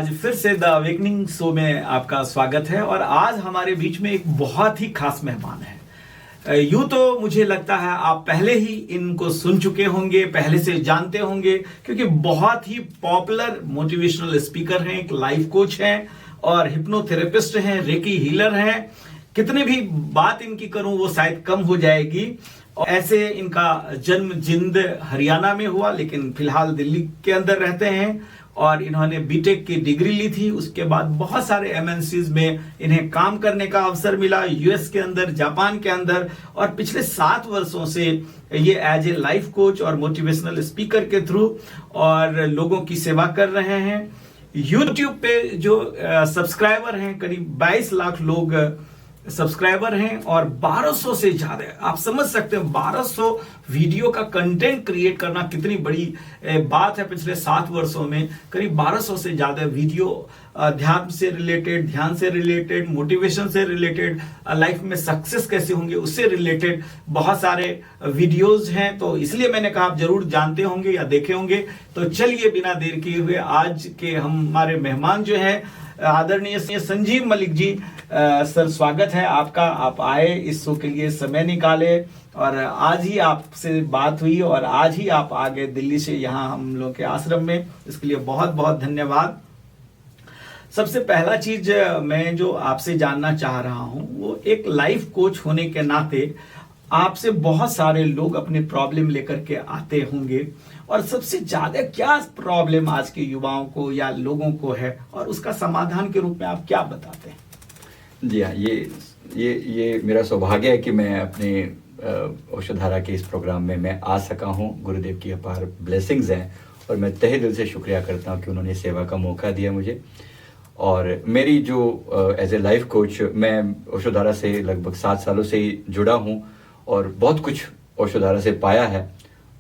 आज फिर से द अवेकनिंग शो में आपका स्वागत है और आज हमारे बीच में एक बहुत ही खास मेहमान है। यूं तो मुझे लगता है आप पहले ही इनको सुन चुके होंगे, पहले से जानते होंगे, क्योंकि बहुत ही पॉपुलर मोटिवेशनल स्पीकर हैं, एक लाइफ कोच हैं और हिप्नोथेरेपिस्ट हैं, रेकी हीलर हैं। कितनी भी बात इनकी करूं वो शायद कम हो जाएगी। और ऐसे इनका जन्म जिंद हरियाणा में हुआ, लेकिन फिलहाल दिल्ली के अंदर रहते हैं और इन्होंने बीटेक की डिग्री ली थी। उसके बाद बहुत सारे एमएनसीज में इन्हें काम करने का अवसर मिला, यूएस के अंदर, जापान के अंदर, और पिछले 7 वर्षों से ये एज ए लाइफ कोच और मोटिवेशनल स्पीकर के थ्रू और लोगों की सेवा कर रहे हैं। यूट्यूब पे जो सब्सक्राइबर हैं, करीब 22 लाख लोग सब्सक्राइबर हैं और 1200 से ज्यादा, आप समझ सकते हैं 1200 वीडियो का कंटेंट क्रिएट करना कितनी बड़ी बात है। पिछले 7 वर्षों में करीब 1200 से ज्यादा वीडियो ध्यान से रिलेटेड, मोटिवेशन से रिलेटेड, लाइफ में सक्सेस कैसे होंगे उससे रिलेटेड बहुत सारे वीडियोस हैं। तो इसलिए मैंने कहा आप जरूर जानते होंगे या देखे होंगे। तो चलिए बिना देर किए हुए आज के हमारे मेहमान जो है आदरणीय संजीव मलिक जी, सर स्वागत है आपका। आप आए, इस शो के लिए समय निकाले और आज ही आपसे बात हुई और आज ही आप आ गए दिल्ली से यहाँ हम लोग के आश्रम में। इसके लिए बहुत बहुत धन्यवाद। सबसे पहला चीज मैं जो आपसे जानना चाह रहा हूँ वो, एक लाइफ कोच होने के नाते आपसे बहुत सारे लोग अपने प्रॉब्लम लेकर के आते होंगे और सबसे ज्यादा क्या प्रॉब्लम आज के युवाओं को या लोगों को है और उसका समाधान के रूप में आप क्या बताते हैं? जी हाँ, ये मेरा सौभाग्य है कि मैं अपने औषधारा के इस प्रोग्राम में मैं आ सका हूँ। गुरुदेव की अपार ब्लेसिंग्स हैं और मैं तहे दिल से शुक्रिया करता हूँ कि उन्होंने सेवा का मौका दिया मुझे। और मेरी जो एज ए लाइफ कोच, मैं औषधारा से लगभग 7 सालों से ही जुड़ा हूँ और बहुत कुछ औषधारा से पाया है।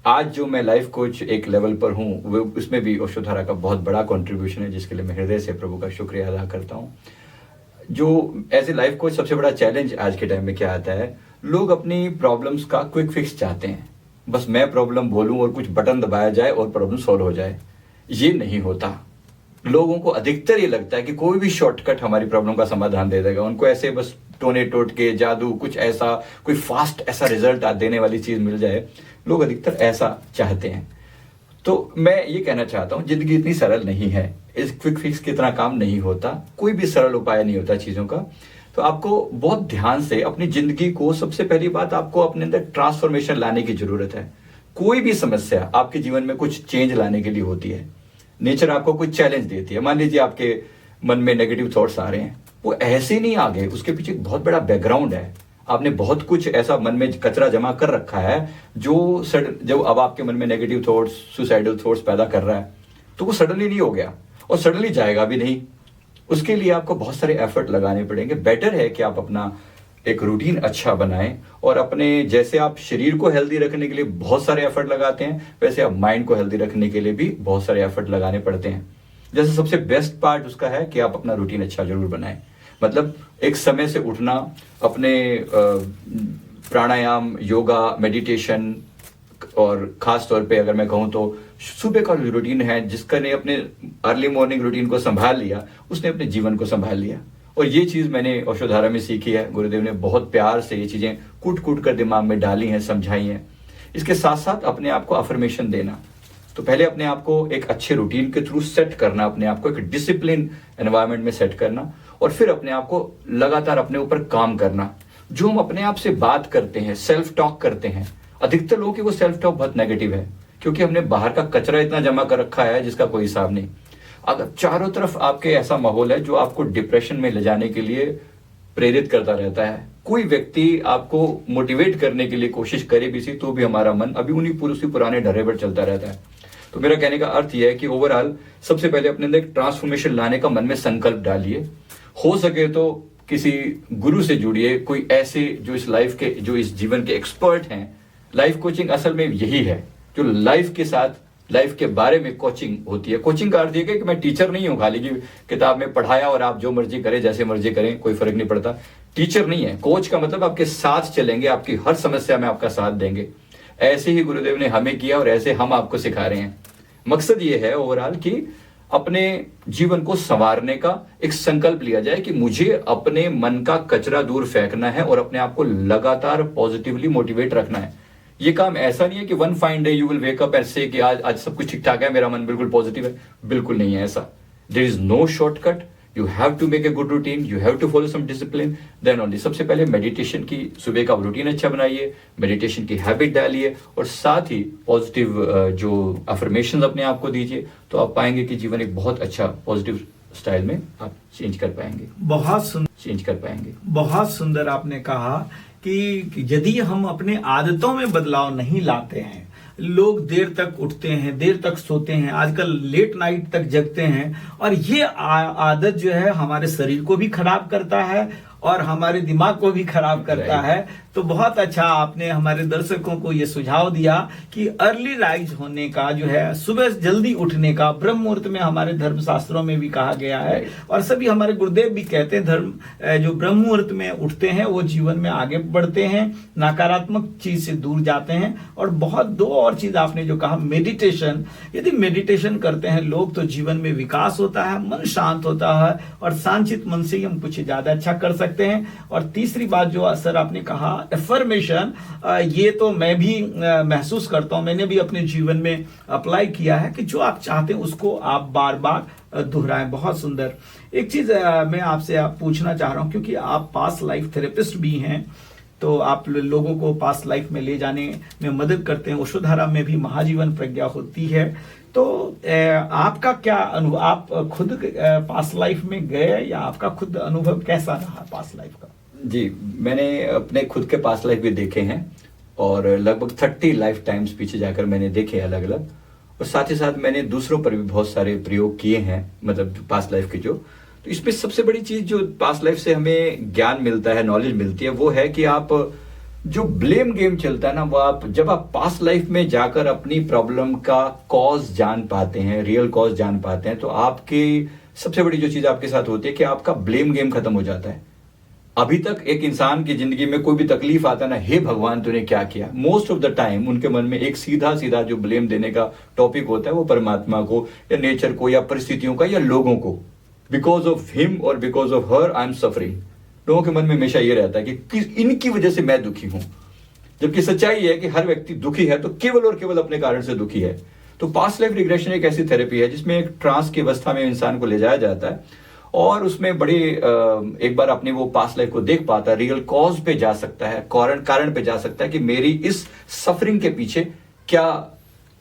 आज जो मैं लाइफ कोच एक लेवल पर हूँ वो उसमें भी औषधारा का बहुत बड़ा कंट्रीब्यूशन है, जिसके लिए मैं हृदय से प्रभु का शुक्रिया अदा करता हूँ। जो एज ए लाइफ कोच सबसे बड़ा चैलेंज आज के टाइम में क्या आता है, लोग अपनी प्रॉब्लम्स का क्विक फिक्स चाहते हैं। बस मैं प्रॉब्लम बोलूं और कुछ बटन दबाया जाए और प्रॉब्लम सॉल्व हो जाए। ये नहीं होता। लोगों को अधिकतर ये लगता है कि कोई भी शॉर्टकट हमारी प्रॉब्लम का समाधान दे देगा। उनको ऐसे बस टोने टोट के जादू, कुछ ऐसा, कोई फास्ट ऐसा रिजल्ट देने वाली चीज मिल जाए, लोग अधिकतर ऐसा चाहते हैं। तो मैं ये कहना चाहता हूँ, जिंदगी इतनी सरल नहीं है। इस क्विक फिक्स की तरह काम नहीं होता, कोई भी सरल उपाय नहीं होता चीजों का। तो आपको बहुत ध्यान से अपनी जिंदगी को, सबसे पहली बात आपको अपने अंदर ट्रांसफॉर्मेशन लाने की जरूरत है। कोई भी समस्या आपके जीवन में कुछ चेंज लाने के लिए होती है। नेचर आपको कुछ चैलेंज देती है। मान लीजिए आपके मन में नेगेटिव थॉट्स आ रहे हैं, वो ऐसे नहीं आ गए, उसके पीछे बहुत बड़ा बैकग्राउंड है। आपने बहुत कुछ ऐसा मन में कचरा जमा कर रखा है जो जब अब आपके मन में नेगेटिव थॉट्स, सुसाइडल थॉट्स पैदा कर रहा है, तो वो सडनली नहीं हो गया और सडनली जाएगा भी नहीं। उसके लिए आपको बहुत सारे एफर्ट लगाने पड़ेंगे। बेटर है कि आप अपना एक रूटीन अच्छा बनाएं और अपने, जैसे आप शरीर को हेल्दी रखने के लिए बहुत सारे एफर्ट लगाते हैं, वैसे आप माइंड को हेल्दी रखने के लिए भी बहुत सारे एफर्ट लगाने पड़ते हैं। जैसे सबसे बेस्ट पार्ट उसका है कि आप अपना रूटीन अच्छा जरूर बनाएं। मतलब एक समय से उठना, अपने प्राणायाम, योगा, मेडिटेशन, और खास तौर पे अगर मैं कहूं तो सुबह का रूटीन है, जिसका ने अपने अर्ली मॉर्निंग रूटीन को संभाल लिया, उसने अपने जीवन को संभाल लिया। और ये चीज मैंने औषधारा में सीखी है। गुरुदेव ने बहुत प्यार से ये चीजें कूट कूट कर दिमाग में डाली हैं, समझाई हैं। इसके साथ साथ अपने आप को अफर्मेशन देना। तो पहले अपने आप को एक अच्छे रूटीन के थ्रू सेट करना, अपने आप को एक डिसिप्लिन एनवायरनमेंट में सेट करना और फिर अपने आप को लगातार अपने ऊपर काम करना। जो हम अपने आप से बात करते हैं, सेल्फ टॉक करते हैं, अधिकतर लोगों की वो सेल्फ टॉक बहुत नेगेटिव है, क्योंकि हमने बाहर का कचरा इतना जमा कर रखा है जिसका कोई हिसाब नहीं। अगर चारों तरफ आपके ऐसा माहौल है जो आपको डिप्रेशन में ले जाने के लिए प्रेरित करता रहता है, कोई व्यक्ति आपको मोटिवेट करने के लिए कोशिश करे भी सी, तो भी हमारा मन अभी उसी पुराने ढर्रे पर चलता रहता है। तो मेरा कहने का अर्थ यह है कि ओवरऑल सबसे पहले अपने अंदर एक ट्रांसफॉर्मेशन लाने का मन में संकल्प डालिए। हो सके तो किसी गुरु से जुड़िए, कोई ऐसे जो इस लाइफ के, जो इस जीवन के एक्सपर्ट हैं। लाइफ कोचिंग असल में यही है, जो लाइफ के साथ, लाइफ के बारे में कोचिंग होती है। कोचिंग का अर्थ यह है कि मैं टीचर नहीं हूं, खाली की किताब में पढ़ाया और आप जो मर्जी करें, जैसे मर्जी करें, कोई फर्क नहीं पड़ता। टीचर नहीं है। कोच का मतलब आपके साथ चलेंगे, आपकी हर समस्या में आपका साथ देंगे। ऐसे ही गुरुदेव ने हमें किया और ऐसे हम आपको सिखा रहे हैं। मकसद ये है ओवरऑल कि अपने जीवन को संवारने का एक संकल्प लिया जाए कि मुझे अपने मन का कचरा दूर फेंकना है और अपने आप को लगातार पॉजिटिवली मोटिवेट रखना है। ये काम ऐसा नहीं है कि one fine day you will wake up and से कि आज सब कुछ ठीक ठाक है, मेरा मन बिल्कुल पॉजिटिव है। बिल्कुल नहीं है ऐसा। There is no shortcut. You have to make a good routine, you have to follow some discipline, then only. सबसे पहले मेडिटेशन की सुबह का रूटीन अच्छा बनाइए, मेडिटेशन की हैबिट डालिए और साथ ही पॉजिटिव जो अफर्मेशन अपने आप को दीजिए, तो आप पाएंगे कि जीवन एक बहुत अच्छा पॉजिटिव स्टाइल में आप चेंज कर पाएंगे। बहुत सुंदर आपने कहा कि यदि हम अपने आदतों में बदलाव नहीं लाते हैं, लोग देर तक उठते हैं, देर तक सोते हैं, आजकल लेट नाइट तक जगते हैं, और ये आदत जो है हमारे शरीर को भी खराब करता है और हमारे दिमाग को भी खराब करता है। तो बहुत अच्छा आपने हमारे दर्शकों को ये सुझाव दिया कि अर्ली राइज होने का जो है, सुबह जल्दी उठने का, ब्रह्म मुहूर्त में हमारे धर्मशास्त्रों में भी कहा गया है और सभी हमारे गुरुदेव भी कहते हैं, धर्म जो ब्रह्म मुहूर्त में उठते हैं वो जीवन में आगे बढ़ते हैं, नकारात्मक चीज से दूर जाते हैं। और बहुत दो और चीज आपने जो कहा, मेडिटेशन, यदि मेडिटेशन करते हैं लोग तो जीवन में विकास होता है, मन शांत होता है और शांत मन से ही हम कुछ ज्यादा अच्छा कर सकते हैं। और तीसरी बात जो सर आपने कहा, एफर्मेशन, ये तो मैं भी महसूस करता हूं, मैंने भी अपने जीवन में अप्लाई किया है कि जो आप चाहते हैं उसको आप बार बार दोहराएं। बहुत सुंदर। एक चीज मैं आपसे पूछना चाह रहा हूं, क्योंकि आप पास्ट लाइफ थेरेपिस्ट भी हैं, तो आप लोगों को पास्ट लाइफ में ले जाने में मदद करते हैं। ओशोधारा में भी महाजीवन प्रज्ञा होती है, तो आपका क्या अनुभव, आप खुद पास्ट लाइफ में गए या आपका खुद अनुभव कैसा रहा पास्ट लाइफ का? जी, मैंने अपने खुद के पास्ट लाइफ भी देखे हैं और लगभग 30 लाइफ टाइम्स पीछे जाकर मैंने देखे अलग अलग, और साथ ही साथ मैंने दूसरों पर भी बहुत सारे प्रयोग किए हैं, मतलब पास्ट लाइफ के जो। तो इसमें सबसे बड़ी चीज जो पास्ट लाइफ से हमें ज्ञान मिलता है, नॉलेज मिलती है, वो है कि आप जो ब्लेम गेम चलता है ना, वो आप जब आप पास्ट लाइफ में जाकर अपनी प्रॉब्लम का कॉज जान पाते हैं, रियल कॉज जान पाते हैं, तो आपकी सबसे बड़ी जो चीज आपके साथ होती है कि आपका ब्लेम गेम खत्म हो जाता है। अभी तक एक इंसान की जिंदगी में कोई भी तकलीफ आता ना, हे भगवान तूने क्या किया, मोस्ट ऑफ द टाइम उनके मन में एक सीधा सीधा जो ब्लेम देने का टॉपिक होता है वो परमात्मा को या नेचर को या परिस्थितियों का या लोगों को, बिकॉज ऑफ हिम और because of her I am suffering. लोगों के मन में हमेशा ये रहता है कि इनकी वजह से मैं दुखी हूं, जबकि सच्चाई है कि हर व्यक्ति दुखी है तो केवल और केवल अपने कारण से दुखी है। तो पास्ट लाइफ रिग्रेशन एक ऐसी थेरेपी है जिसमें एक ट्रांस की अवस्था में इंसान को ले जाया जाता है और उसमें बड़ी एक बार अपनी वो पास्ट लाइफ को देख पाता है, रियल कॉज पे जा सकता है, कारण पे जा सकता है कि मेरी इस सफरिंग के पीछे क्या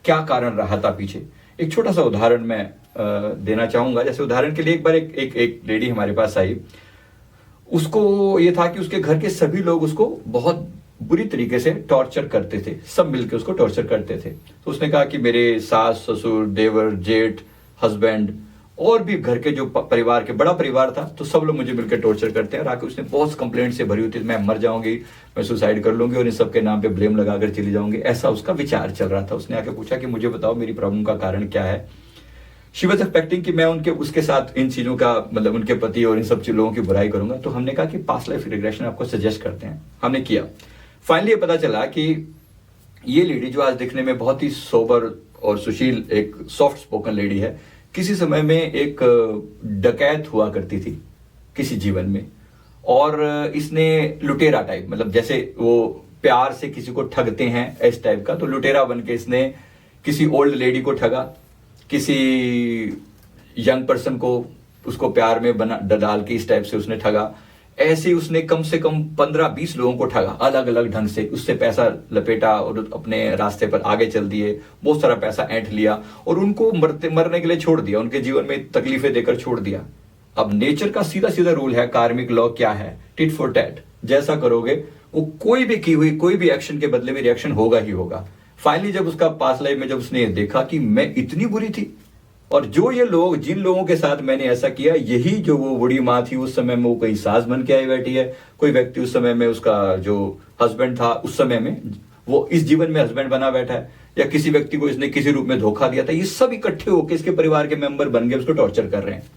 क्या कारण रहा था पीछे। एक छोटा सा उदाहरण मैं देना चाहूंगा। जैसे उदाहरण के लिए एक बार एक लेडी हमारे पास आई, उसको ये था कि उसके घर के सभी लोग उसको बहुत बुरी तरीके से टॉर्चर करते थे, सब मिलकर उसको टॉर्चर करते थे। तो उसने कहा कि मेरे सास ससुर देवर जेठ हस्बैंड और भी घर के जो परिवार के बड़ा परिवार था, तो सब लोग मुझे मिलकर टॉर्चर करते हैं। और आके उसने बहुत कंप्लेंट से भरी हुई थी, मैं मर जाऊंगी, मैं सुसाइड कर लूंगी और इन सबके नाम पे ब्लेम लगाकर चली जाऊंगी, ऐसा उसका विचार चल रहा था। उसने आके पूछा कि मुझे बताओ मेरी प्रॉब्लम का कारण क्या है। शी वॉज एक्सपेक्टिंग कि मैं उसके साथ इन चीजों का, मतलब उनके पति और इन सब लोगों की बुराई करूंगा। तो हमने कहा कि पास्ट लाइफ रिग्रेशन आपको सजेस्ट करते हैं, हमने किया। फाइनली ये पता चला कि ये लेडी जो आज दिखने में बहुत ही सोबर और सुशील, एक सॉफ्ट स्पोकन लेडी है, किसी समय में एक डकैत हुआ करती थी किसी जीवन में, और इसने लुटेरा टाइप, मतलब जैसे वो प्यार से किसी को ठगते हैं इस टाइप का, तो लुटेरा बन के इसने किसी ओल्ड लेडी को ठगा, किसी यंग पर्सन को उसको प्यार में बना डाल के इस टाइप से उसने ठगा। ऐसे ही उसने कम से कम 15-20 लोगों को ठगा अलग अलग ढंग से, उससे पैसा लपेटा और अपने रास्ते पर आगे चल दिए, बहुत सारा पैसा ऐंठ लिया और उनको मरने के लिए छोड़ दिया, उनके जीवन में तकलीफें देकर छोड़ दिया। अब नेचर का सीधा सीधा रूल है, कार्मिक लॉ क्या है, टिट फॉर टैट, जैसा करोगे वो कोई भी की हुई कोई भी एक्शन के बदले में रिएक्शन होगा ही होगा। फाइनली जब उसका पास्ट लाइफ में जब उसने देखा कि मैं इतनी बुरी थी और जो ये लोग, जिन लोगों के साथ मैंने ऐसा किया, यही जो वो बूढ़ी माँ थी उस समय में वो कहीं सास बन के आई बैठी है, कोई व्यक्ति उस समय में उसका जो हस्बैंड था उस समय में वो इस जीवन में हस्बैंड बना बैठा है, या किसी व्यक्ति को इसने किसी रूप में धोखा दिया था, ये सब इकट्ठे होकर इसके परिवार के मेंबर बन गए, उसको टॉर्चर कर रहे हैं।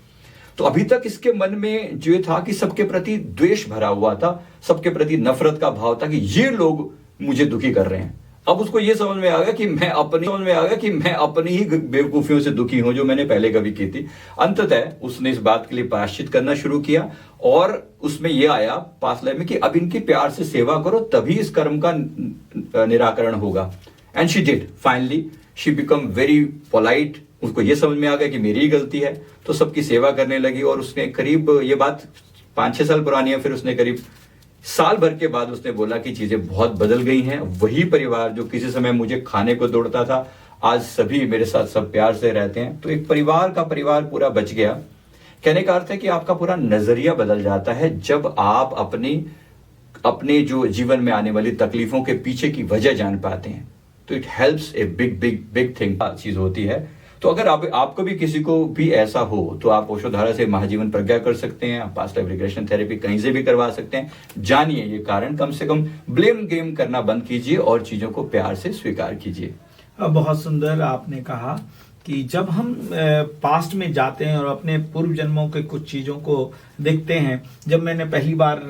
तो अभी तक इसके मन में जो था कि सबके प्रति द्वेष भरा हुआ था, सबके प्रति नफरत का भाव था कि ये लोग मुझे दुखी कर रहे हैं। अब उसको ये समझ में आ गया कि मैं अपनी ही बेवकूफियों से दुखी हूं जो मैंने पहले कभी की थी। अंततः उसने इस बात के लिए प्रायश्चित करना शुरू किया और उसमें यह आया पास्ट लाइफ में कि अब इनकी प्यार से सेवा करो तभी इस कर्म का निराकरण होगा। And she did, finally she become very polite. उसको ये समझ में आ गया कि मेरी ही गलती है, तो सबकी सेवा करने लगी। और उसने करीब, ये बात 5-6 साल पुरानी है, फिर उसने करीब साल भर के बाद उसने बोला कि चीजें बहुत बदल गई हैं। वही परिवार जो किसी समय मुझे खाने को दौड़ता था, आज सभी मेरे साथ सब प्यार से रहते हैं। तो एक परिवार पूरा बच गया। कहने का अर्थ है कि आपका पूरा नजरिया बदल जाता है जब आप अपने जो जीवन में आने वाली तकलीफों के पीछे की वजह जान पाते हैं। तो it helps a big thing चीज होती है। तो अगर आपको भी किसी को भी ऐसा हो तो आप ओशोधारा से महाजीवन प्रज्ञा कर सकते हैं, आप पास्ट लाइफ रिग्रेशन थेरेपी कहीं से भी करवा सकते हैं। जानिए ये कारण, कम से कम ब्लेम गेम करना बंद कीजिए और चीजों को प्यार से स्वीकार कीजिए। बहुत सुंदर आपने कहा कि जब हम पास्ट में जाते हैं और अपने पूर्व जन्मों के कुछ चीजों को देखते हैं। जब मैंने पहली बार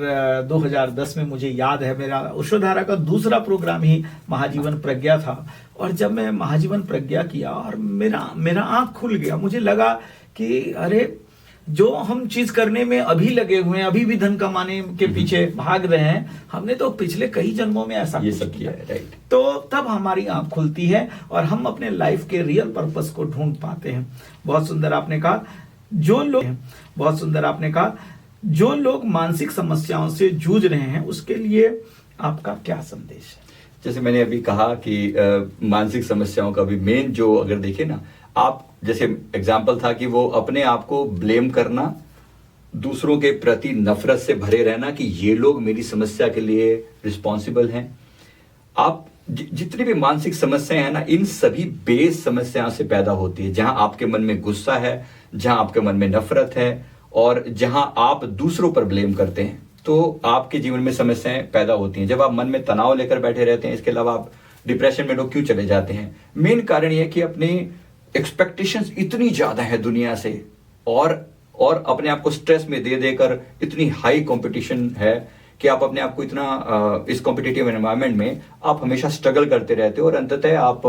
2010 में, मुझे याद है, मेरा ओशोधारा का दूसरा प्रोग्राम ही महाजीवन प्रज्ञा था। और जब मैं महाजीवन प्रज्ञा किया और मेरा आंख खुल गया, मुझे लगा कि अरे, जो हम चीज करने में अभी लगे हुए हैं, अभी भी धन कमाने के पीछे भाग रहे हैं, हमने तो पिछले कई जन्मों में ऐसा ये सब किया है, राइट। तो तब हमारी आंख खुलती है और हम अपने लाइफ के रियल पर्पस को ढूंढ पाते हैं। बहुत सुंदर आपने कहा, जो लोग मानसिक समस्याओं से जूझ रहे हैं उसके लिए आपका क्या संदेश है? जैसे मैंने अभी कहा कि मानसिक समस्याओं का भी मेन जो, अगर देखें ना आप, जैसे एग्जाम्पल था कि वो अपने आप को ब्लेम करना, दूसरों के प्रति नफरत से भरे रहना कि ये लोग मेरी समस्या के लिए रिस्पॉन्सिबल हैं। आप जितनी भी मानसिक समस्याएं हैं ना, इन सभी बेस समस्याओं से पैदा होती है। जहां आपके मन में गुस्सा है, जहां आपके मन में नफरत है और जहां आप दूसरों पर ब्लेम करते हैं, तो आपके जीवन में समस्याएं पैदा होती हैं। जब आप मन में तनाव लेकर बैठे रहते हैं, इसके अलावा आप डिप्रेशन में लोग क्यों चले जाते हैं? मेन कारण यह है कि अपनी एक्सपेक्टेशंस इतनी ज्यादा है दुनिया से और अपने आप को स्ट्रेस में दे देकर इतनी हाई कंपटीशन है कि आप अपने आप को इतना इस कॉम्पिटिटिव एनवायरनमेंट में आप हमेशा स्ट्रगल करते रहते हो और अंततः आप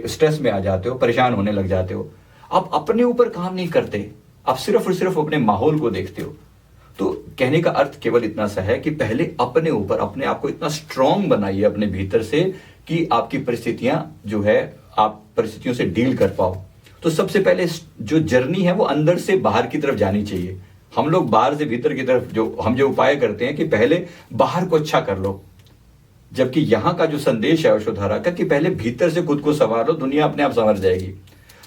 स्ट्रेस में आ जाते हो, परेशान होने लग जाते हो। आप अपने ऊपर काम नहीं करते, आप सिर्फ और सिर्फ अपने माहौल को देखते हो। तो कहने का अर्थ केवल इतना सा है कि पहले अपने ऊपर, अपने आप को इतना स्ट्रांग बनाइए अपने भीतर से कि आपकी परिस्थितियां जो है, आप परिस्थितियों से डील कर पाओ। तो सबसे पहले जो जर्नी है वो अंदर से बाहर की तरफ जानी चाहिए। हम लोग बाहर से भीतर की तरफ जो उपाय करते हैं कि पहले बाहर को अच्छा कर लो, जबकि यहां का जो संदेश है ओशोधारा का कि पहले भीतर से खुद को संवार लो, दुनिया अपने आप संवर जाएगी।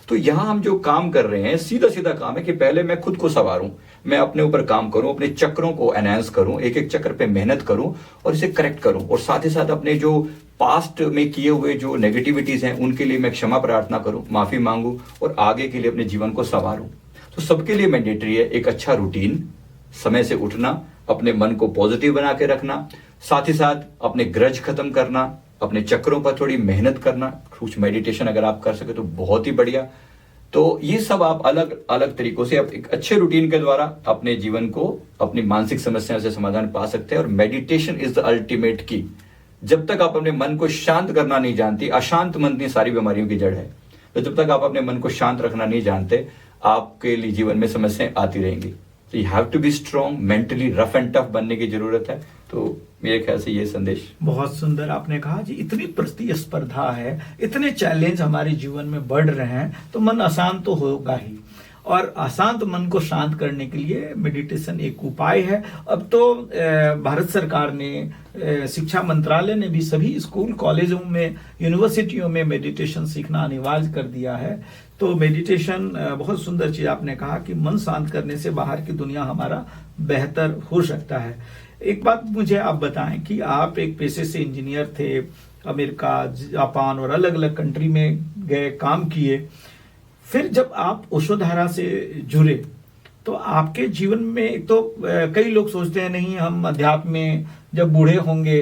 तो यहां हम जो काम कर रहे हैं, सीधा सीधा काम है कि पहले मैं खुद को संवारूं, मैं अपने ऊपर काम करूं, अपने चक्रों को एनहांस करूं, एक एक चक्र पे मेहनत करूं और इसे करेक्ट करूं। और साथ ही साथ अपने जो पास्ट में किए हुए जो नेगेटिविटीज हैं उनके लिए मैं क्षमा प्रार्थना करूं, माफी मांगूं और आगे के लिए अपने जीवन को संवारूं। तो सबके लिए मैंडेटरी है एक अच्छा रूटीन, समय से उठना, अपने मन को पॉजिटिव बना के रखना, साथ ही साथ अपने ग्रज खत्म करना, अपने चक्रों पर थोड़ी मेहनत करना, कुछ मेडिटेशन अगर आप कर सके तो बहुत ही बढ़िया। तो ये सब आप अलग अलग तरीकों से एक अच्छे रूटीन के द्वारा अपने जीवन को, अपनी मानसिक समस्याओं से समाधान पा सकते हैं। और मेडिटेशन इज द अल्टीमेट की। जब तक आप अपने मन को शांत करना नहीं जानते, अशांत मन की सारी बीमारियों की जड़ है, तो जब तक आप अपने मन को शांत रखना नहीं जानते, आपके लिए जीवन में समस्याएं आती रहेंगी। तो you have to be strong, mentally rough and tough बनने की जरूरत है। तो मेरे ख्याल से ये संदेश बहुत सुंदर आपने कहा जी। इतनी प्रतिस्पर्धा है, इतने चैलेंज हमारे जीवन में बढ़ रहे हैं, तो मन अशांत तो होगा ही। और अशांत मन को शांत करने के लिए मेडिटेशन एक उपाय है। अब तो भारत सरकार ने, शिक्षा मंत्रालय ने भी सभी स्कूल कॉलेजों में, यूनिवर्सिटियों में मेडिटेशन सीखना अनिवार्य कर दिया है। तो मेडिटेशन बहुत सुंदर चीज आपने कहा कि मन शांत करने से बाहर की दुनिया हमारा बेहतर हो सकता है। एक बात मुझे आप बताएं कि आप एक पेशे से इंजीनियर थे, अमेरिका, जापान और अलग अलग कंट्री में गए, काम किए। फिर जब आप ओशोधारा से जुड़े तो आपके जीवन में, तो कई लोग सोचते हैं नहीं, हम अध्यात्म में जब बूढ़े होंगे,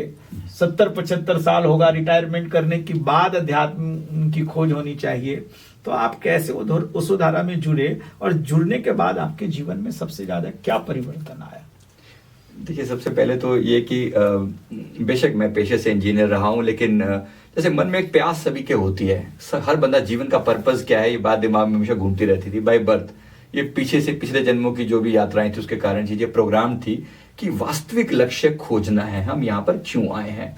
70-75 साल होगा, रिटायरमेंट करने के बाद अध्यात्म की खोज होनी चाहिए। तो आप कैसे ओशोधारा में जुड़े और जुड़ने के बाद आपके जीवन में सबसे ज्यादा क्या परिवर्तन आया? देखिए, सबसे पहले तो ये कि बेशक मैं पेशे से इंजीनियर रहा हूँ, लेकिन जैसे मन में एक प्यास सभी के होती है। हर बंदा जीवन का पर्पस क्या है, ये बात दिमाग में हमेशा घूमती रहती थी बाय बर्थ। ये पीछे से पिछले जन्मों की जो भी यात्राएं थी उसके कारण चीजें प्रोग्राम थी कि वास्तविक लक्ष्य खोजना है, हम यहाँ पर क्यों आए हैं।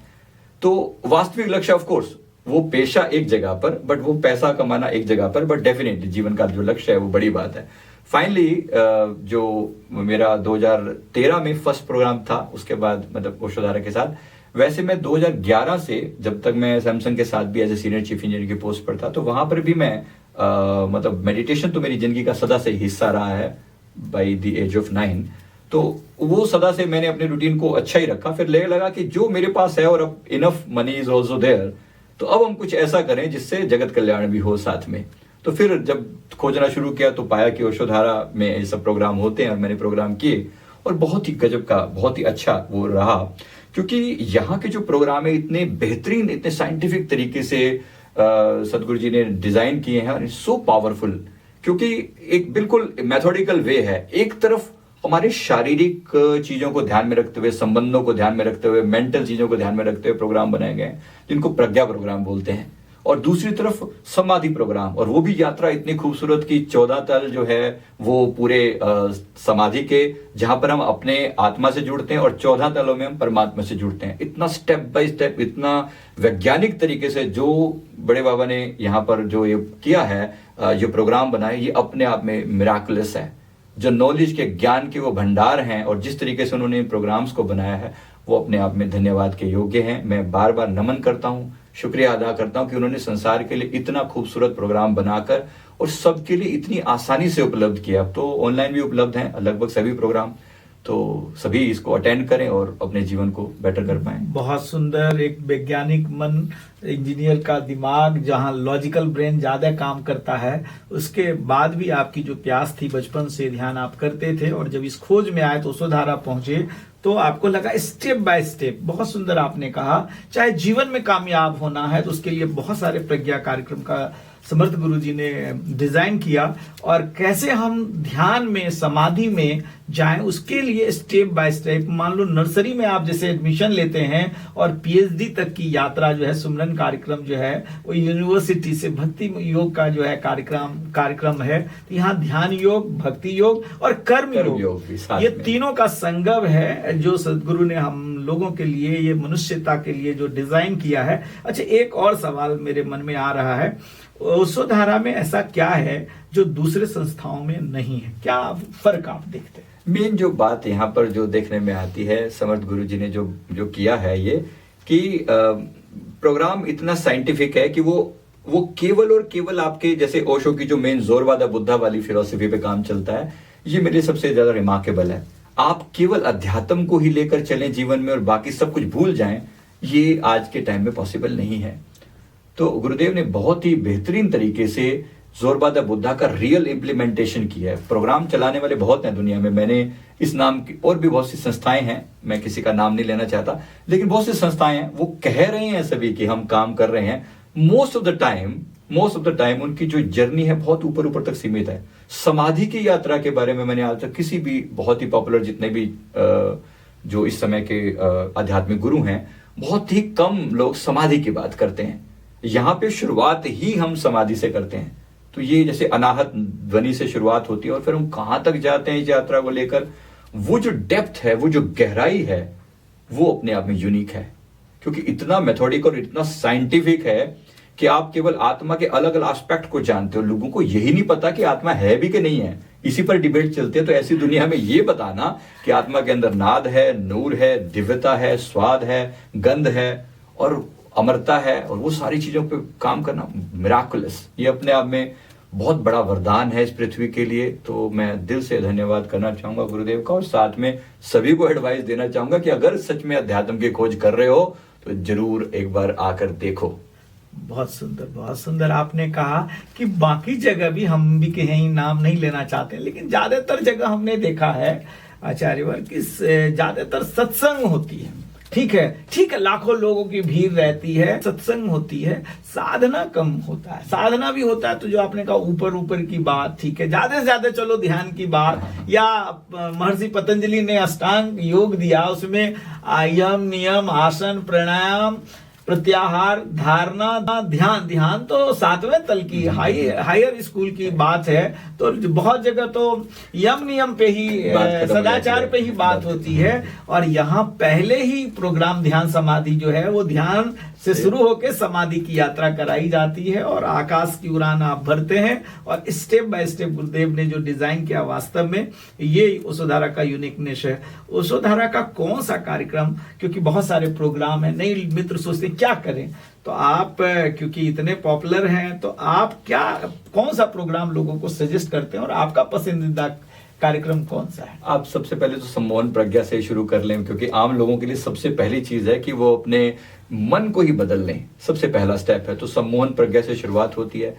तो वास्तविक लक्ष्य ऑफ कोर्स वो पेशा एक जगह पर, बट वो पैसा कमाना एक जगह पर, बट डेफिनेटली जीवन का जो लक्ष्य है वो बड़ी बात है। फाइनली जो मेरा 2013 में फर्स्ट प्रोग्राम था, उसके बाद मतलब ओशोधारा के साथ, वैसे मैं 2011 से जब तक मैं सैमसंग के साथ भी as a senior chief engineer की पोस्ट पर था, तो वहां पर भी मैं मतलब मेडिटेशन तो मेरी जिंदगी का सदा से हिस्सा रहा है बाई द एज ऑफ 9। तो वो सदा से मैंने अपने रूटीन को अच्छा ही रखा। फिर लगा कि जो मेरे पास है और अब enough money is also there, तो अब हम कुछ ऐसा करें जिससे जगत कल्याण भी हो साथ में। तो फिर जब खोजना शुरू किया तो पाया कि ओशोधारा में ये सब प्रोग्राम होते हैं, और मैंने प्रोग्राम किए और बहुत ही गजब का, बहुत ही अच्छा वो रहा। क्योंकि यहाँ के जो प्रोग्राम है इतने बेहतरीन, इतने साइंटिफिक तरीके से सदगुरु जी ने डिजाइन किए हैं, सो पावरफुल। क्योंकि एक बिल्कुल मेथोडिकल वे है। एक तरफ हमारे शारीरिक चीजों को ध्यान में रखते हुए, संबंधों को ध्यान में रखते हुए, मेंटल चीजों को ध्यान में रखते हुए प्रोग्राम बनाए गए हैं जिनको प्रज्ञा प्रोग्राम बोलते हैं, और दूसरी तरफ समाधि प्रोग्राम, और वो भी यात्रा इतनी खूबसूरत की 14 तल जो है वो पूरे समाधि के, जहां पर हम अपने आत्मा से जुड़ते हैं, और 14 तलों में हम परमात्मा से जुड़ते हैं। इतना स्टेप बाय स्टेप, इतना वैज्ञानिक तरीके से जो बड़े बाबा ने यहाँ पर जो ये किया है, जो प्रोग्राम बनाए, ये अपने आप में मिराकुलस है। जो नॉलेज के, ज्ञान के वो भंडार हैं, और जिस तरीके से उन्होंने इन प्रोग्राम्स को बनाया है वो अपने आप में धन्यवाद के योग्य हैं। मैं बार बार नमन करता हूँ, शुक्रिया अदा करता हूँ कि उन्होंने संसार के लिए इतना खूबसूरत प्रोग्राम बनाकर और सबके लिए इतनी आसानी से उपलब्ध किया। तो ऑनलाइन भी उपलब्ध हैं लगभग सभी प्रोग्राम, तो सभी इसको अटेंड करें और अपने जीवन को बेटर कर पाएं। बहुत सुंदर। एक वैज्ञानिक मन, इंजीनियर का दिमाग, जहां लॉजिकल ब्रेन ज्यादा काम करता है, उसके बाद भी आपकी जो प्यास थी, बचपन से ध्यान आप करते थे, और जब इस खोज में आए तो ओशोधारा पहुंचे तो आपको लगा स्टेप बाय स्टेप। बहुत सुंदर आपने कहा, चाहे जीवन में कामयाब होना है तो उसके लिए बहुत सारे प्रज्ञा कार्यक्रम का समर्थ गुरु जी ने डिजाइन किया, और कैसे हम ध्यान में, समाधि में जाएं उसके लिए स्टेप बाय स्टेप। मान लो नर्सरी में आप जैसे एडमिशन लेते हैं और पीएचडी तक की यात्रा जो है, सुमरन कार्यक्रम जो है वो यूनिवर्सिटी से भक्ति योग का जो है कार्यक्रम है, तो यहाँ ध्यान योग, भक्ति योग और कर्म योग ये तीनों का संगम है जो सदगुरु ने हम लोगों के लिए, ये मनुष्यता के लिए जो डिजाइन किया है। अच्छा, एक और सवाल मेरे मन में आ रहा है, ओशोधारा में ऐसा क्या है जो दूसरे संस्थाओं में नहीं है? क्या फर्क आप देखते हैं? मेन जो बात यहाँ पर जो देखने में आती है, समर्थ गुरु जी ने जो किया है, ये कि प्रोग्राम इतना साइंटिफिक है कि वो केवल और केवल आपके जैसे ओशो की जो मेन जोरवादा बुद्धा वाली फिलॉसफी पे काम चलता है, ये मेरे लिए सबसे ज्यादा रिमार्केबल है। आप केवल अध्यात्म को ही लेकर चलें जीवन में और बाकी सब कुछ भूल जाएं, ये आज के टाइम में पॉसिबल नहीं है। तो गुरुदेव ने बहुत ही बेहतरीन तरीके से जोरबादा बुद्धा का रियल इम्प्लीमेंटेशन किया है। प्रोग्राम चलाने वाले बहुत हैं दुनिया में, मैंने इस नाम की और भी बहुत सी संस्थाएं हैं, मैं किसी का नाम नहीं लेना चाहता, लेकिन बहुत सी संस्थाएं हैं, वो कह रहे हैं सभी कि हम काम कर रहे हैं। मोस्ट ऑफ द टाइम उनकी जो जर्नी है बहुत ऊपर तक सीमित है। समाधि की यात्रा के बारे में मैंने आज तक किसी भी बहुत ही पॉपुलर, जितने भी जो इस समय के आध्यात्मिक गुरु हैं, बहुत ही कम लोग समाधि की बात करते हैं। यहाँ पे शुरुआत ही हम समाधि से करते हैं। तो ये जैसे अनाहत ध्वनि से शुरुआत होती है और फिर हम कहां तक जाते हैं इस यात्रा को लेकर, वो जो डेप्थ है, वो जो गहराई है, वो अपने आप में यूनिक है। क्योंकि इतना मेथोडिक और इतना साइंटिफिक है कि आप केवल आत्मा के अलग अलग एस्पेक्ट को जानते हो। लोगों को यही नहीं पता कि आत्मा है भी कि नहीं है, इसी पर डिबेट चलते हैं। तो ऐसी दुनिया में ये बताना कि आत्मा के अंदर नाद है, नूर है, दिव्यता है, स्वाद है, गंध है और अमरता है, और वो सारी चीजों पे काम करना मिराकुलस, ये अपने आप में बहुत बड़ा वरदान है इस पृथ्वी के लिए। तो मैं दिल से धन्यवाद करना चाहूंगा गुरुदेव का, और साथ में सभी को एडवाइस देना चाहूंगा कि अगर सच में अध्यात्म की खोज कर रहे हो तो जरूर एक बार आकर देखो। बहुत सुंदर आपने कहा कि बाकी जगह भी, हम भी कहीं नाम नहीं लेना चाहते, लेकिन ज्यादातर जगह हमने देखा है आचार्यवर कि ज्यादातर सत्संग होती है, ठीक है, लाखों लोगों की भीड़ रहती है, सत्संग होती है, साधना कम होता है, साधना भी होता है तो जो आपने कहा ऊपर ऊपर की बात, ठीक है, ज्यादा से ज्यादा चलो ध्यान की बात, या महर्षि पतंजलि ने अष्टांग योग दिया, उसमें यम नियम आसन प्राणायाम प्रत्याहार धारणा ध्यान तो 7वें तल की हायर स्कूल की बात है। तो बहुत जगह तो यम नियम पे ही सदाचार पे ही बात होती है, और यहाँ पहले ही प्रोग्राम ध्यान समाधि जो है वो ध्यान से शुरू होकर समाधि की यात्रा कराई जाती है, और आकाश की उड़ान आप भरते हैं, और स्टेप बाय स्टेप गुरुदेव ने जो डिजाइन किया, वास्तव में ये ओशोधारा का यूनिकनेस है। ओशोधारा का कौन सा कार्यक्रम, क्योंकि बहुत सारे प्रोग्राम है, नए मित्र सोचते क्या करें, तो आप क्योंकि इतने पॉपुलर हैं तो आप कौन सा प्रोग्राम लोगों को सजेस्ट करते हैं, और आपका पसंदीदा कार्यक्रम कौन सा है? आप सबसे पहले तो सम्मोहन प्रज्ञा से शुरू कर लें, क्योंकि आम लोगों के लिए सबसे पहली चीज है कि वो अपने मन को ही बदल लें, सबसे पहला स्टेप है। तो सम्मोहन प्रज्ञा से शुरुआत होती है,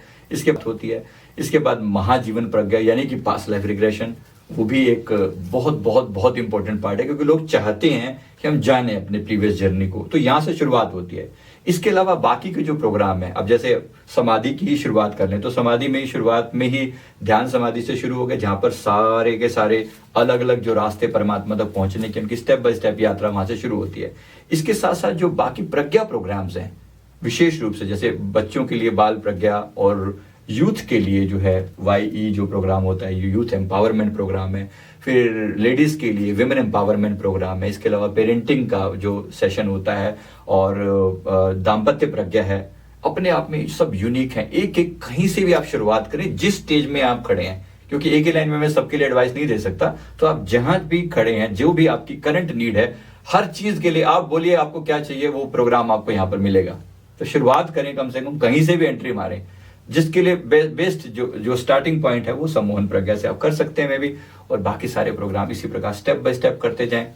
इसके बाद महाजीवन प्रज्ञा यानी कि पास्ट लाइफ रिग्रेशन, वो भी एक बहुत बहुत बहुत इंपॉर्टेंट पार्ट है, क्योंकि लोग चाहते हैं कि हम जाने अपने प्रीवियस जर्नी को, तो यहां से शुरुआत होती है। इसके अलावा बाकी के जो प्रोग्राम है, अब जैसे समाधि की ही शुरुआत कर लें, तो समाधि में ही शुरुआत में ही ध्यान समाधि से शुरू हो गए, जहां पर सारे के सारे अलग अलग जो रास्ते परमात्मा तक पहुंचने की उनकी स्टेप बाय स्टेप यात्रा वहां से शुरू होती है। इसके साथ साथ जो बाकी प्रज्ञा प्रोग्राम्स हैं, विशेष रूप से जैसे बच्चों के लिए बाल प्रज्ञा और यूथ के लिए जो है YE जो प्रोग्राम होता है, यूथ एम्पावरमेंट प्रोग्राम है, फिर लेडीज के लिए विमेन एम्पावरमेंट प्रोग्राम है, इसके अलावा पेरेंटिंग का जो सेशन होता है, और दाम्पत्य प्रज्ञा है। अपने आप में सब यूनिक है, एक एक कहीं से भी आप शुरुआत करें, जिस स्टेज में आप खड़े हैं, क्योंकि एक ही लाइन में मैं सबके लिए एडवाइस नहीं दे सकता, तो आप जहां भी खड़े हैं, जो भी आपकी करंट नीड है, हर चीज के लिए आप बोलिए आपको क्या चाहिए, वो प्रोग्राम आपको यहाँ पर मिलेगा। तो शुरुआत करें, कम से कम कहीं से भी एंट्री मारें, जिसके लिए बेस्ट जो स्टार्टिंग पॉइंट है वो सम्मोहन प्रज्ञा से आप कर सकते हैं। मैं भी, और बाकी सारे प्रोग्राम इसी प्रकार स्टेप बाय स्टेप करते जाएं।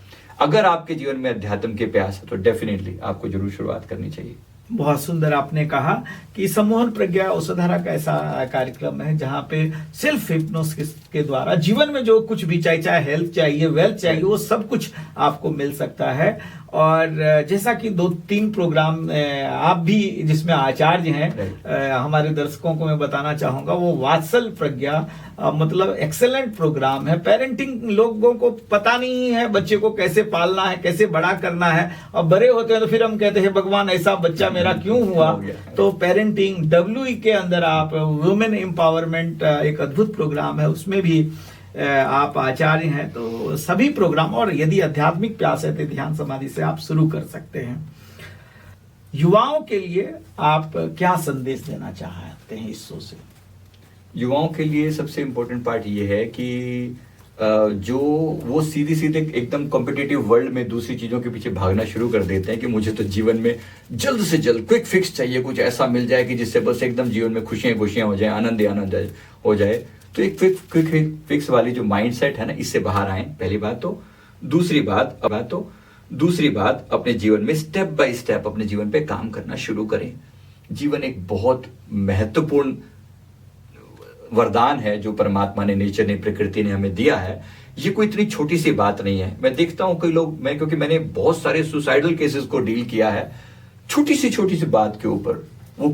अगर आपके जीवन में अध्यात्म के प्यास है तो डेफिनेटली आपको जरूर शुरुआत करनी चाहिए। बहुत सुंदर आपने कहा कि सम्मोहन प्रज्ञा ओशोधारा का ऐसा कार्यक्रम है जहां पे सेल्फ हिप्नोसिस के द्वारा जीवन में जो कुछ भी चाहे हेल्थ चाहिए, वेल्थ चाहिए, वो सब कुछ आपको मिल सकता है। और जैसा कि 2-3 प्रोग्राम आप भी जिसमें आचार्य हैं, हमारे दर्शकों को मैं बताना चाहूंगा, वो वात्सल प्रज्ञा मतलब एक्सेलेंट प्रोग्राम है। पेरेंटिंग लोगों को पता नहीं है बच्चे को कैसे पालना है, कैसे बड़ा करना है, और बड़े होते हैं तो फिर हम कहते हैं भगवान ऐसा बच्चा मेरा क्यों हुआ। तो पेरेंटिंग WE के अंदर आप वुमेन एम्पावरमेंट एक अद्भुत प्रोग्राम है, उसमें भी आप आचार्य हैं। तो सभी प्रोग्राम, और यदि आध्यात्मिक प्यास है तो ध्यान समाधि से आप शुरू कर सकते हैं। युवाओं के लिए आप क्या संदेश देना चाहते हैं इस शो से? युवाओं के लिए सबसे इंपॉर्टेंट पार्ट ये है कि जो वो सीधे एकदम कॉम्पिटिटिव वर्ल्ड में दूसरी चीजों के पीछे भागना शुरू कर देते हैं कि मुझे तो जीवन में जल्द से जल्द क्विक फिक्स चाहिए, कुछ ऐसा मिल जाए कि जिससे बस एकदम जीवन में खुशियां हो जाए, आनंद हो जाए। तो एक क्विक फिक्स वाली जो माइंडसेट है ना, इससे बाहर आए, पहली बात तो। दूसरी बात अपने जीवन में स्टेप बाय स्टेप अपने जीवन पे काम करना शुरू करें। जीवन एक बहुत महत्वपूर्ण वरदान है जो परमात्मा ने, नेचर ने, प्रकृति ने हमें दिया है। ये कोई इतनी छोटी सी बात नहीं है। मैं देखता हूं कई लोग, क्योंकि मैंने बहुत सारे सुसाइडल केसेस को डील किया है, छोटी सी बात के ऊपर वो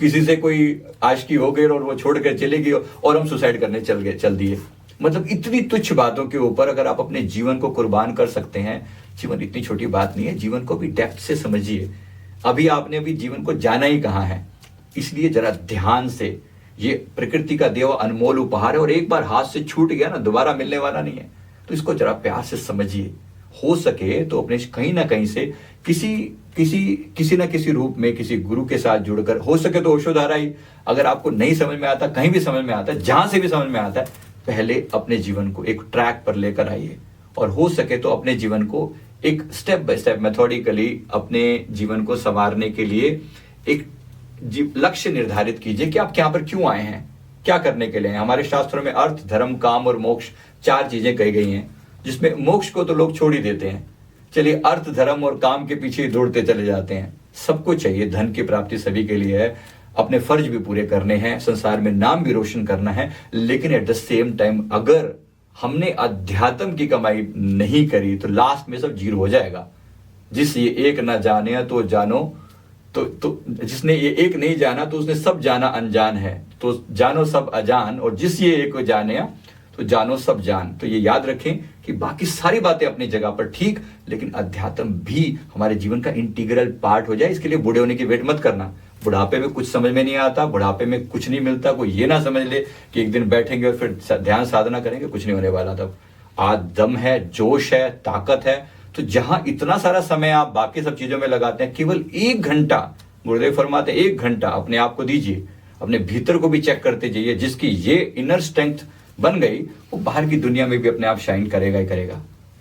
किसी से कोई आशिकी हो गई और वो छोड़ कर चले गई और हम सुसाइड करने चल दिए। मतलब इतनी तुच्छ बातों के ऊपर अगर आप अपने जीवन को कुर्बान कर सकते हैं, जीवन इतनी छोटी बात नहीं है। जीवन को भी डेप्थ से समझिए। आपने जीवन को जाना ही कहाँ है, इसलिए जरा ध्यान से, ये प्रकृति का दिया हुआ अनमोल उपहार है, और एक बार हाथ से छूट गया ना, दोबारा मिलने वाला नहीं है। तो इसको जरा प्यार से समझिए। हो सके तो अपने कहीं ना कहीं से किसी ना किसी रूप में किसी गुरु के साथ जुड़कर, हो सके तो ओशोधारा ही, अगर आपको नहीं समझ में आता, कहीं भी समझ में आता है, जहां से भी समझ में आता है, पहले अपने जीवन को एक ट्रैक पर लेकर आइए, और हो सके तो अपने जीवन को एक स्टेप बाय स्टेप मेथोडिकली अपने जीवन को संवारने के लिए एक लक्ष्य निर्धारित कीजिए कि आप यहाँ पर क्यों आए हैं, क्या करने के लिए हैं। हमारे शास्त्रों में अर्थ, धर्म, काम और मोक्ष 4 चीजें कही गई हैं, जिसमें मोक्ष को तो लोग छोड़ ही देते हैं। चलिए, अर्थ, धर्म और काम के पीछे दौड़ते चले जाते हैं। सबको चाहिए, धन की प्राप्ति सभी के लिए है, अपने फर्ज भी पूरे करने हैं, संसार में नाम भी रोशन करना है, लेकिन एट द सेम टाइम अगर हमने अध्यात्म की कमाई नहीं करी तो लास्ट में सब जीरो हो जाएगा। जिस ये एक ना जाने तो जानो, तो जिसने ये एक नहीं जाना तो उसने सब जाना अनजान है, तो जानो सब अजान, और जिस ये एक को जाने तो जानो सब जान। तो ये याद रखें कि बाकी सारी बातें अपनी जगह पर ठीक, लेकिन अध्यात्म भी हमारे जीवन का इंटीग्रल पार्ट हो जाए। इसके लिए बूढ़े होने की वेट मत करना। बुढ़ापे में कुछ समझ में नहीं आता, बुढ़ापे में कुछ नहीं मिलता। कोई ये ना समझ ले कि एक दिन बैठेंगे और फिर ध्यान साधना करेंगे, कुछ नहीं होने वाला। तब आज दम है, जोश है, ताकत है। तो जहां इतना सारा समय आप बाकी सब चीजों में लगाते हैं, केवल 1 घंटा, गुरुदेव फरमाते हैं 1 घंटा अपने आप को दीजिए, अपने भीतर को भी चेक करते जाइए। जिसकी ये इनर स्ट्रेंथ बन गई, वो बाहर की दुनिया में भी अपने आप शाइन करेगा ही करेगा।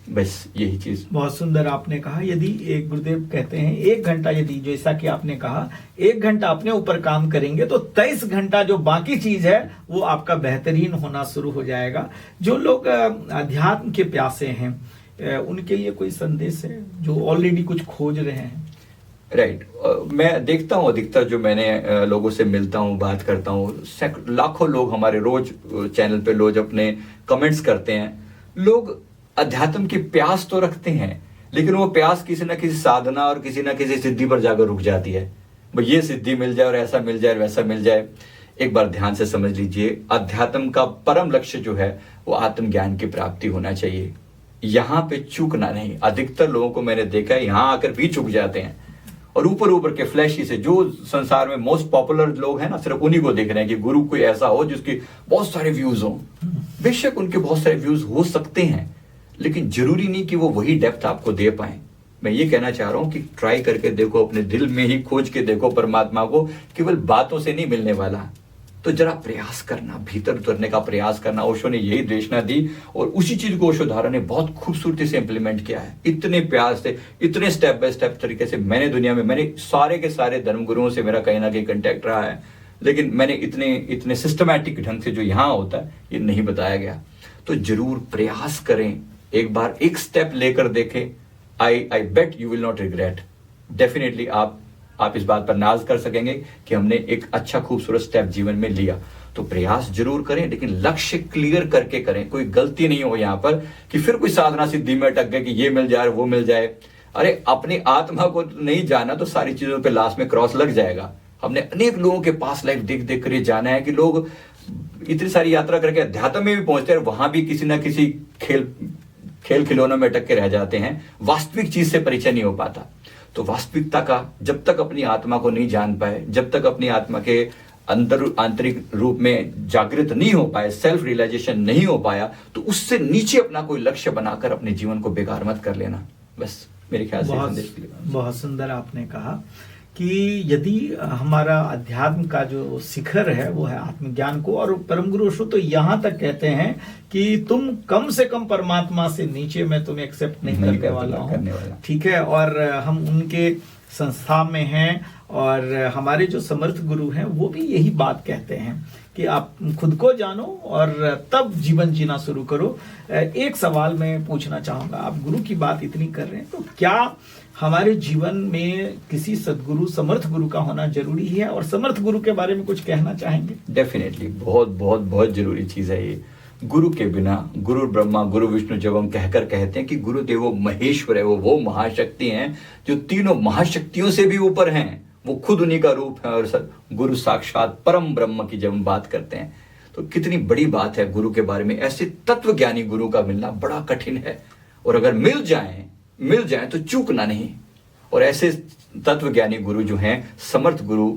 बस यही चीज। बहुत सुंदर आपने कहा। यदि एक गुरुदेव कहते हैं 1 घंटा, यदि जैसा कि आपने कहा 1 घंटा अपने ऊपर काम करेंगे तो 23 घंटा जो बाकी चीज है वो आपका बेहतरीन होना शुरू हो जाएगा। जो लोग अध्यात्म के प्यासे हैं उनके लिए कोई संदेश है, जो ऑलरेडी कुछ खोज रहे हैं? राइट। मैं देखता हूँ अधिकतर जो मैंने लोगों से मिलता हूँ, बात करता हूँ, लाखों लोग हमारे रोज चैनल पे रोज अपने कमेंट्स करते हैं। लोग अध्यात्म की प्यास तो रखते हैं, लेकिन वो प्यास किसी ना किसी साधना और किसी ना किसी सिद्धि पर जाकर रुक जाती है। भाई ये सिद्धि मिल जाए और ऐसा मिल जाए और वैसा मिल जाए। एक बार ध्यान से समझ लीजिए, अध्यात्म का परम लक्ष्य जो है वो आत्मज्ञान की प्राप्ति होना चाहिए। यहां पे चूकना नहीं। अधिकतर लोगों को मैंने देखा है यहां आकर भी चूक जाते हैं, और ऊपर के फ्लैशी से जो संसार में मोस्ट पॉपुलर लोग हैं ना, सिर्फ उन्हीं को देख रहे हैं कि गुरु कोई ऐसा हो जिसके बहुत सारे व्यूज हो। बेशक उनके बहुत सारे व्यूज हो सकते हैं, लेकिन जरूरी नहीं कि वो वही डेप्थ आपको दे पाए। मैं ये कहना चाह रहा हूं कि ट्राई करके देखो, अपने दिल में ही खोज के देखो परमात्मा को। केवल बातों से नहीं मिलने वाला, तो जरा प्रयास करना, भीतर उतरने का प्रयास करना। ओशो ने यही देशना दी, और उसी चीज को ओशोधारा ने बहुत खूबसूरती से इंप्लीमेंट किया है। इतने प्यार से, इतने स्टेप बाय स्टेप तरीके से। मैंने दुनिया में, मैंने सारे के सारे धर्मगुरुओं से मेरा कहीं ना कहीं कंटेक्ट रहा है, लेकिन मैंने इतने सिस्टमैटिक ढंग से जो यहां होता है ये नहीं बताया गया। तो जरूर प्रयास करें, एक बार एक स्टेप लेकर देखें। I bet you will not regret. Definitely आप इस बात पर नाज कर सकेंगे कि हमने एक अच्छा खूबसूरत स्टेप जीवन में लिया। तो प्रयास जरूर करें, लेकिन लक्ष्य क्लियर करके करें। कोई गलती नहीं हो यहां पर कि फिर कोई साधना सिद्धि में अटक गए कि ये मिल जाए वो मिल जाए। अरे अपनी आत्मा को नहीं जाना तो सारी चीजों पे लास्ट में क्रॉस लग जाएगा। हमने अनेक लोगों के पास लाइफ देख देख कर ये जाना है कि लोग इतनी सारी यात्रा करके अध्यात्म में भी पहुंचते हैं, वहां भी किसी ना किसी खेल खिलौनों में अटक के रह जाते हैं। वास्तविक चीज से परिचय नहीं हो पाता। तो वास्तविकता का जब तक अपनी आत्मा को नहीं जान पाए, जब तक अपनी आत्मा के आंतरिक रूप में जागृत नहीं हो पाए, सेल्फ रियलाइजेशन नहीं हो पाया, तो उससे नीचे अपना कोई लक्ष्य बनाकर अपने जीवन को बेकार मत कर लेना। बस मेरे ख्याल से बहुत सुंदर आपने कहा कि यदि हमारा अध्यात्म का जो शिखर है वो है आत्मज्ञान को, और परम गुरु ओशो तो यहाँ तक कहते हैं कि तुम कम से कम परमात्मा से नीचे मैं तुम्हें एक्सेप्ट नहीं करने वाला हूँ। ठीक है। और हम उनके संस्था में हैं, और हमारे जो समर्थ गुरु हैं वो भी यही बात कहते हैं कि आप खुद को जानो और तब जीवन जीना शुरू करो। एक सवाल मैं पूछना चाहूंगा, आप गुरु की बात इतनी कर रहे हैं, तो क्या हमारे जीवन में किसी सदगुरु, समर्थ गुरु का होना जरूरी है? और समर्थ गुरु के बारे में कुछ कहना चाहेंगे? डेफिनेटली बहुत बहुत बहुत जरूरी चीज है ये। गुरु के बिना, गुरु ब्रह्मा गुरु विष्णु जब हम कहकर कहते हैं कि गुरुदेव वो महेश्वर है, वो महाशक्ति हैं जो तीनों महाशक्तियों से भी ऊपर हैं, वो खुद उन्हीं का रूप है। और गुरु साक्षात परम ब्रह्म की जब हम बात करते हैं तो कितनी बड़ी बात है। गुरु के बारे में ऐसे तत्व ज्ञानी गुरु का मिलना बड़ा कठिन है, और अगर मिल जाए तो चूकना नहीं। और ऐसे तत्व ज्ञानी गुरु जो हैं, समर्थ गुरु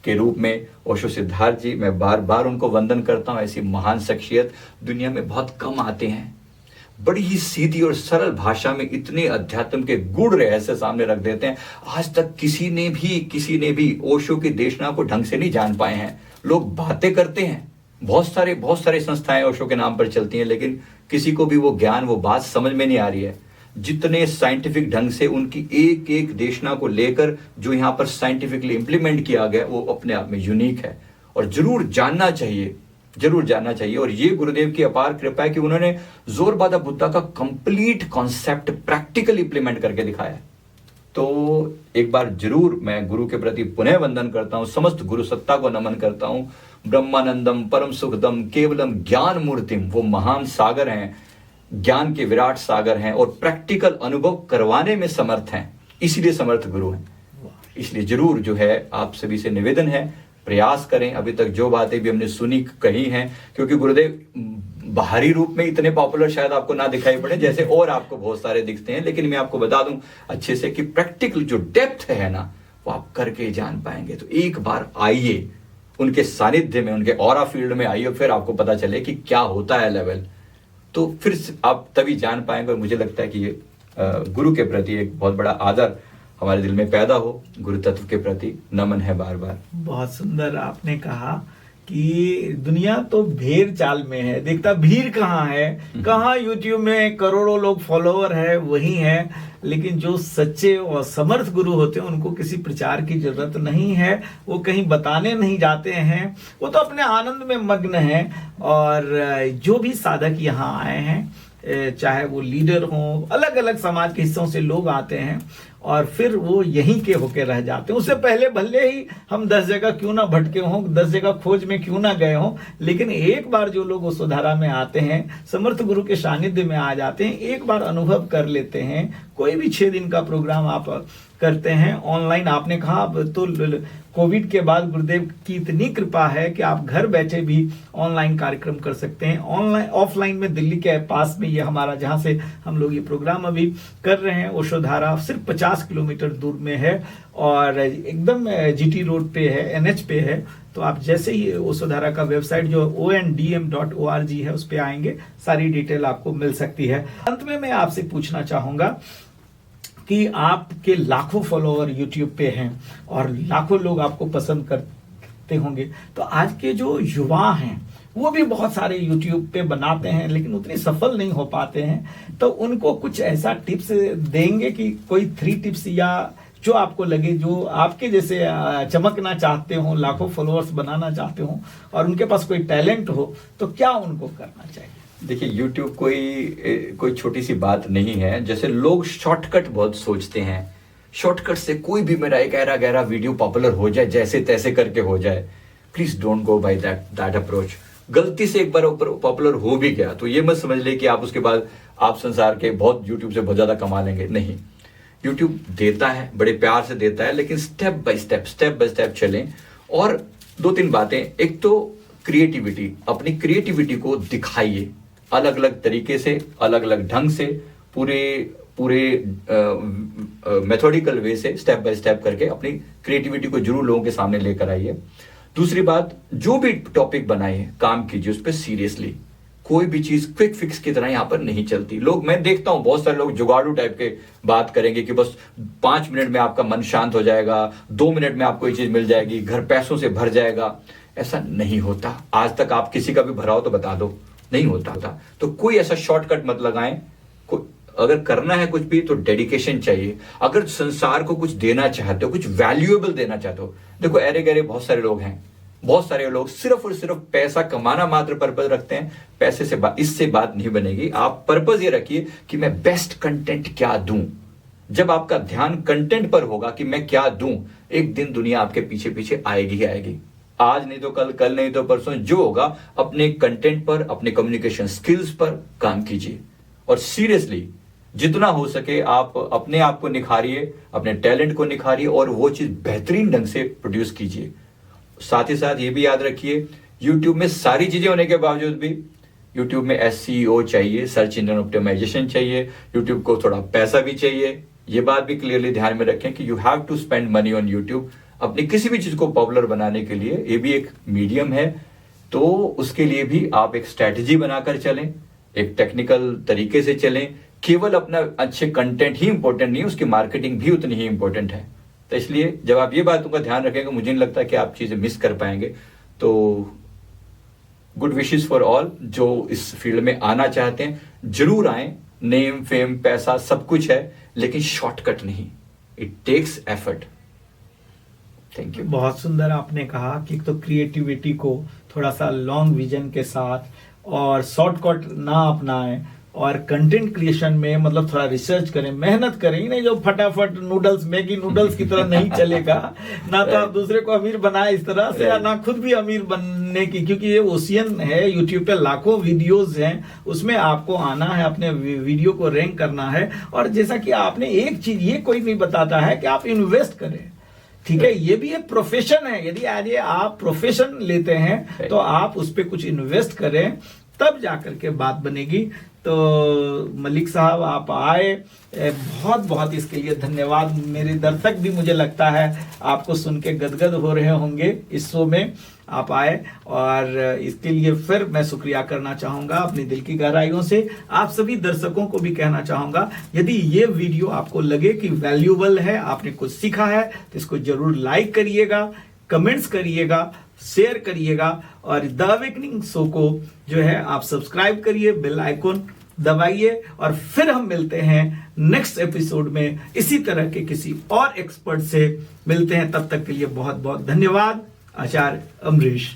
के रूप में ओशो सिद्धार्थ जी, मैं बार बार उनको वंदन करता हूं। ऐसी महान शख्सियत दुनिया में बहुत कम आते हैं। बड़ी ही सीधी और सरल भाषा में इतने अध्यात्म के गूढ़ रहस्य सामने रख देते हैं। आज तक किसी ने भी ओशो की देशना को ढंग से नहीं जान पाए हैं। लोग बातें करते हैं, बहुत सारे संस्थाएं ओशो के नाम पर चलती हैं, लेकिन किसी को भी वो ज्ञान, वो बात समझ में नहीं आ रही है। जितने साइंटिफिक ढंग से उनकी एक एक देशना को लेकर जो यहाँ पर साइंटिफिकली इंप्लीमेंट किया गया, वो अपने आप में यूनिक है और जरूर जानना चाहिए। और ये गुरुदेव की अपार कृपा है कि उन्होंने जोरबादा बुद्धा का कंप्लीट कॉन्सेप्ट प्रैक्टिकल इंप्लीमेंट करके दिखाया। तो एक बार जरूर मैं गुरु के प्रति पुनः वंदन करता हूं, समस्त गुरु सत्ता को नमन करता हूं। ब्रह्मानंदम परम सुखदम केवलम ज्ञान मूर्तिम, वो महान सागर हैं, ज्ञान के विराट सागर हैं और प्रैक्टिकल अनुभव करवाने में समर्थ हैं। इसीलिए समर्थ गुरु हैं। इसलिए जरूर जो है आप सभी से निवेदन है, प्रयास करें। अभी तक जो बातें भी हमने सुनी कही हैं, क्योंकि गुरुदेव बाहरी रूप में इतने पॉपुलर शायद आपको ना दिखाई पड़े जैसे और आपको बहुत सारे दिखते हैं, लेकिन मैं आपको बता दूं अच्छे से कि प्रैक्टिकल जो डेप्थ है ना वो आप करके जान पाएंगे। तो एक बार आइए उनके सानिध्य में, उनके ऑरा फील्ड में आइए, फिर आपको पता चले कि क्या होता है लेवल, तो फिर आप तभी जान पाएंगे। और मुझे लगता है कि ये गुरु के प्रति एक बहुत बड़ा आदर हमारे दिल में पैदा हो, गुरु तत्व के प्रति नमन है बार बार। बहुत सुंदर आपने कहा कि दुनिया तो भेड़ चाल में है, देखता भीड़ कहाँ है, कहाँ यूट्यूब में करोड़ों लोग फॉलोअर है वही है, लेकिन जो सच्चे और समर्थ गुरु होते हैं उनको किसी प्रचार की जरूरत नहीं है, वो कहीं बताने नहीं जाते हैं, वो तो अपने आनंद में मग्न है। और जो भी साधक यहाँ आए हैं, चाहे वो लीडर हों, अलग अलग समाज के हिस्सों से लोग आते हैं और फिर वो यहीं के होके रह जाते हैं। उससे पहले भले ही हम 10 जगह क्यों ना भटके हों, 10 जगह खोज में क्यों ना गए हों, लेकिन एक बार जो लोग वसुधारा में आते हैं, समर्थ गुरु के सानिध्य में आ जाते हैं, एक बार अनुभव कर लेते हैं। कोई भी 6 दिन का प्रोग्राम आप करते हैं ऑनलाइन। आपने कहा अब तो कोविड के बाद गुरुदेव की इतनी कृपा है कि आप घर बैठे भी ऑनलाइन कार्यक्रम कर सकते हैं। ऑनलाइन ऑफलाइन में दिल्ली के पास में ये हमारा जहां से हम लोग ये प्रोग्राम अभी कर रहे हैं, ओशोधारा सिर्फ 50 किलोमीटर दूर में है और एकदम जीटी रोड पे है, एनएच पे है। तो आप जैसे ही ओशोधारा का वेबसाइट जो ondm.org है उस पे आएंगे, सारी डिटेल आपको मिल सकती है। अंत में मैं आपसे पूछना चाहूंगा कि आपके लाखों फॉलोअर यूट्यूब पे हैं और लाखों लोग आपको पसंद करते होंगे, तो आज के जो युवा हैं वो भी बहुत सारे यूट्यूब पे बनाते हैं लेकिन उतने सफल नहीं हो पाते हैं, तो उनको कुछ ऐसा टिप्स देंगे कि कोई 3 टिप्स या जो आपको लगे, जो आपके जैसे चमकना चाहते हो, लाखों फॉलोअर्स बनाना चाहते हो और उनके पास कोई टैलेंट हो, तो क्या उनको करना चाहिए? देखिए, YouTube कोई छोटी सी बात नहीं है। जैसे लोग शॉर्टकट बहुत सोचते हैं, शॉर्टकट से कोई भी मेरा एक गहरा गहरा वीडियो पॉपुलर हो जाए, जैसे तैसे करके हो जाए। Please don't go by that approach. गलती से एक बार पॉपुलर हो भी गया तो ये मत समझ ले कि आप उसके बाद आप संसार के बहुत YouTube से बहुत ज्यादा कमा लेंगे। नहीं, YouTube देता है, बड़े प्यार से देता है, लेकिन स्टेप बाय स्टेप चलें। और 2-3 बातें, एक तो क्रिएटिविटी, अपनी क्रिएटिविटी को दिखाइए अलग अलग तरीके से, अलग अलग ढंग से, पूरे मेथोडिकल वे से, स्टेप बाय स्टेप करके अपनी क्रिएटिविटी को जरूर लोगों के सामने लेकर आइए। दूसरी बात, जो भी टॉपिक बनाइए काम कीजिए उस पर सीरियसली। कोई भी चीज क्विक फिक्स की तरह यहां पर नहीं चलती। लोग, मैं देखता हूं बहुत सारे लोग जुगाड़ू टाइप के बात करेंगे कि बस 5 मिनट में आपका मन शांत हो जाएगा, 2 मिनट में आपको ये चीज मिल जाएगी, घर पैसों से भर जाएगा। ऐसा नहीं होता। आज तक आप किसी का भी भरा हो तो बता दो, नहीं होता। तो कोई ऐसा शॉर्टकट मत लगाएं। अगर करना है कुछ भी तो डेडिकेशन चाहिए। अगर संसार को कुछ देना चाहते हो, कुछ वैल्यूएबल देना चाहते हो, देखो अरे गरे बहुत सारे लोग हैं, बहुत सारे लोग सिर्फ और सिर्फ पैसा कमाना मात्र पर्पज रखते हैं। पैसे से इससे बात नहीं बनेगी। आप पर्पज ये रखिए कि मैं बेस्ट कंटेंट क्या दूं। जब आपका ध्यान कंटेंट पर होगा कि मैं क्या दूं, एक दिन दुनिया आपके पीछे पीछे आएगी ही आएगी। आज नहीं तो कल, कल नहीं तो परसों, जो होगा अपने कंटेंट पर, अपने कम्युनिकेशन स्किल्स पर काम कीजिए। और सीरियसली जितना हो सके आप अपने आप को निखारिए, अपने टैलेंट को निखारिए और वो चीज बेहतरीन ढंग से प्रोड्यूस कीजिए। साथ ही साथ ये भी याद रखिए, YouTube में सारी चीजें होने के बावजूद भी YouTube में SEO चाहिए, सर्च इंजन ऑप्टिमाइजेशन चाहिए, YouTube को थोड़ा पैसा भी चाहिए। ये बात भी क्लियरली ध्यान में रखें कि you have to spend money on YouTube। अपनी किसी भी चीज को पॉपुलर बनाने के लिए ये भी एक मीडियम है, तो उसके लिए भी आप एक स्ट्रैटेजी बनाकर चलें, एक टेक्निकल तरीके से चलें। केवल अपना अच्छे कंटेंट ही इंपॉर्टेंट नहीं, उसकी मार्केटिंग भी उतनी ही इंपॉर्टेंट है। तो इसलिए जब आप ये बातों का ध्यान रखेंगे, मुझे नहीं लगता कि आप चीजें मिस कर पाएंगे। तो गुड विशेस फॉर ऑल जो इस फील्ड में आना चाहते हैं, जरूर आए। नेम, फेम, पैसा सब कुछ है, लेकिन शॉर्टकट नहीं। It takes effort. Thank you. बहुत सुंदर आपने कहा कि तो क्रिएटिविटी को थोड़ा सा लॉन्ग विजन के साथ और शॉर्टकट ना अपनाएं और कंटेंट क्रिएशन में मतलब थोड़ा रिसर्च करें, मेहनत करें, नहीं जो फटाफट नूडल्स, मैगी नूडल्स की तरह नहीं चलेगा। ना तो आप दूसरे को अमीर बनाए इस तरह से, या ना खुद भी अमीर बनने की, क्योंकि ये ओशियन है, यूट्यूब पे लाखों वीडियोस हैं, उसमें आपको आना है, अपने वीडियो को रैंक करना है। और जैसा कि आपने एक चीज ये कोई नहीं बताता है कि आप इन्वेस्ट करें, ठीक है, ये भी एक प्रोफेशन है। यदि आज ये आप प्रोफेशन लेते हैं तो आप उस पर कुछ इन्वेस्ट करें, तब जाकर के बात बनेगी। तो मलिक साहब आप आए, बहुत बहुत इसके लिए धन्यवाद। मेरे दर्शक भी मुझे लगता है आपको सुन के गदगद हो रहे होंगे इस शो में, आप आए, और इसके लिए फिर मैं शुक्रिया करना चाहूंगा अपनी दिल की गहराइयों से। आप सभी दर्शकों को भी कहना चाहूंगा, यदि ये वीडियो आपको लगे कि वैल्यूएबल है, आपने कुछ सीखा है, तो इसको जरूर लाइक करिएगा, कमेंट्स करिएगा, शेयर करिएगा, और द अवेकनिंग शो को जो है आप सब्सक्राइब करिए, बेल आइकन दबाइए, और फिर हम मिलते हैं नेक्स्ट एपिसोड में इसी तरह के किसी और एक्सपर्ट से मिलते हैं। तब तक के लिए बहुत बहुत धन्यवाद। आचार्य अमरीश।